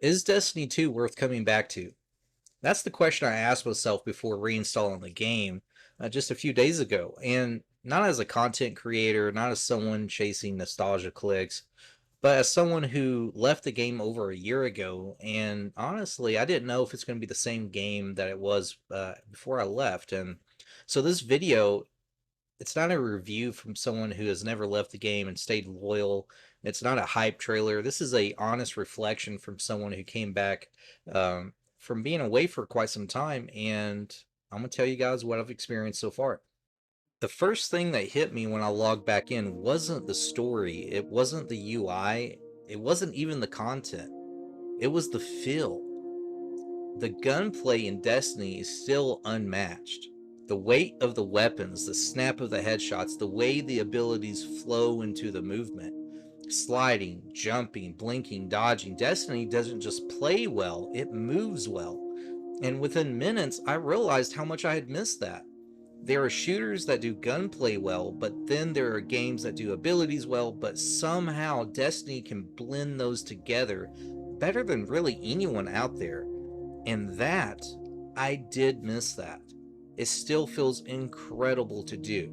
Is Destiny 2 worth coming back to? That's the question I asked myself before reinstalling the game just a few days ago. And not as a content creator, not as someone chasing nostalgia clicks, but as someone who left the game over a year ago. And honestly, I didn't know if it's going to be the same game that it was before I left. And so this video, it's not a review from someone who has never left the game and stayed loyal. It's not a hype trailer. This is a honest reflection from someone who came back from being away for quite some time, and I'm gonna tell you guys what I've experienced so far. The first thing that hit me when I logged back in wasn't the story, it wasn't the UI, it wasn't even the content. It was the feel. The gunplay in Destiny is still unmatched. The weight of the weapons, the snap of the headshots, the way the abilities flow into the movement. Sliding, jumping, blinking, dodging. Destiny doesn't just play well, it moves well. And within minutes, I realized how much I had missed that. There are shooters that do gunplay well, but then there are games that do abilities well, but somehow Destiny can blend those together better than really anyone out there. And that, I did miss that. It still feels incredible to do.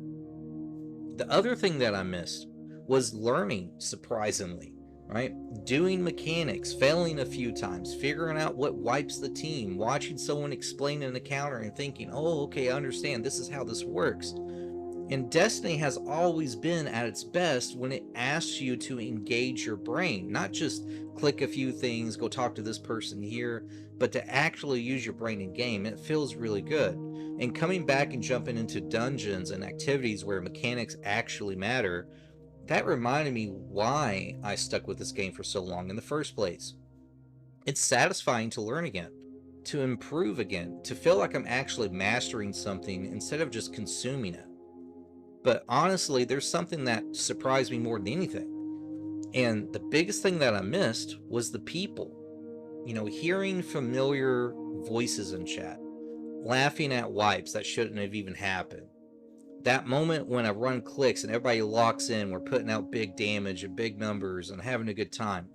The other thing that I missed was learning, surprisingly, right? Doing mechanics, failing a few times, figuring out what wipes the team, watching someone explain an encounter and thinking, oh, okay, I understand, this is how this works. And Destiny has always been at its best when it asks you to engage your brain, not just click a few things, go talk to this person here, but to actually use your brain in game. It feels really good. And coming back and jumping into dungeons and activities where mechanics actually matter, that reminded me why I stuck with this game for so long in the first place. It's satisfying to learn again, to improve again, to feel like I'm actually mastering something instead of just consuming it. But honestly, there's something that surprised me more than anything. And the biggest thing that I missed was the people. You know, hearing familiar voices in chat, laughing at wipes that shouldn't have even happened. That moment when a run clicks and everybody locks in, we're putting out big damage and big numbers and having a good time.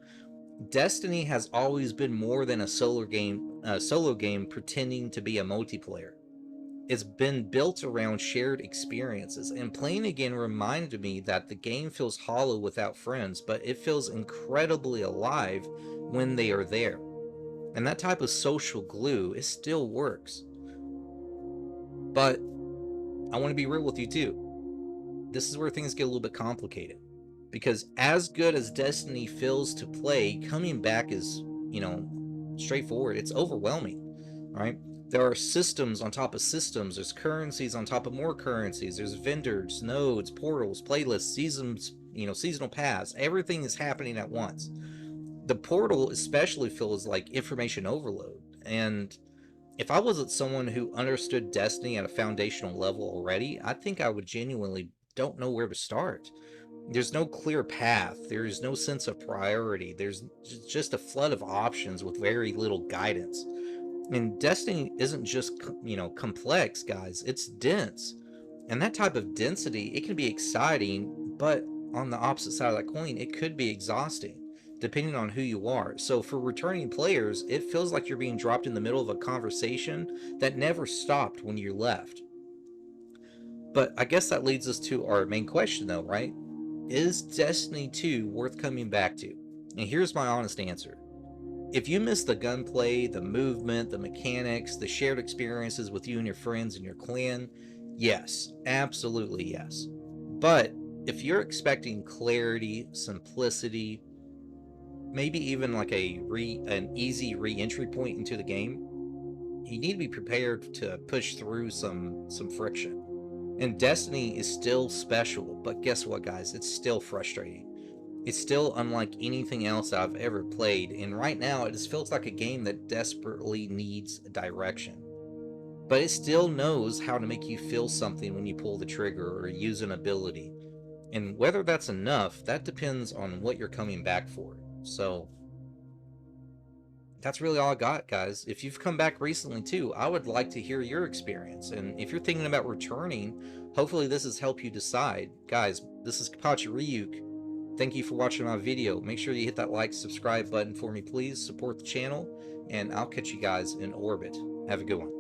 Destiny has always been more than a solo game pretending to be a multiplayer. It's been built around shared experiences, and playing again reminded me that the game feels hollow without friends, but it feels incredibly alive when they are there. And that type of social glue, it still works. But I want to be real with you too. This is where things get a little bit complicated. Because as good as Destiny feels to play, coming back is, straightforward. It's overwhelming, right? There are systems on top of systems. There's currencies on top of more currencies. There's vendors, nodes, portals, playlists, seasons, seasonal paths. Everything is happening at once. The portal especially feels like information overload. And if I wasn't someone who understood Destiny at a foundational level already, I think I would genuinely don't know where to start. There's no clear path. There's no sense of priority. There's just a flood of options with very little guidance. And Destiny isn't just, complex, guys. It's dense. And that type of density, it can be exciting, but on the opposite side of that coin, it could be exhausting, depending on who you are. So for returning players, it feels like you're being dropped in the middle of a conversation that never stopped when you left. But I guess that leads us to our main question, though, right? Is Destiny 2 worth coming back to? And here's my honest answer. If you miss the gunplay, the movement, the mechanics, the shared experiences with you and your friends and your clan, yes, absolutely yes. But if you're expecting clarity, simplicity, maybe even like an easy re-entry point into the game, you need to be prepared to push through some friction. And Destiny is still special, but guess what, guys? It's still frustrating. It's still unlike anything else I've ever played, and right now it just feels like a game that desperately needs direction. But it still knows how to make you feel something when you pull the trigger or use an ability. And whether that's enough, that depends on what you're coming back for. So, that's really all I got, guys. If you've come back recently too, I would like to hear your experience. And if you're thinking about returning, hopefully this has helped you decide. Guys, this is Kapachi Ryuk. Thank you for watching my video. Make sure you hit that like, subscribe button for me, please. Support the channel, and I'll catch you guys in orbit. Have a good one.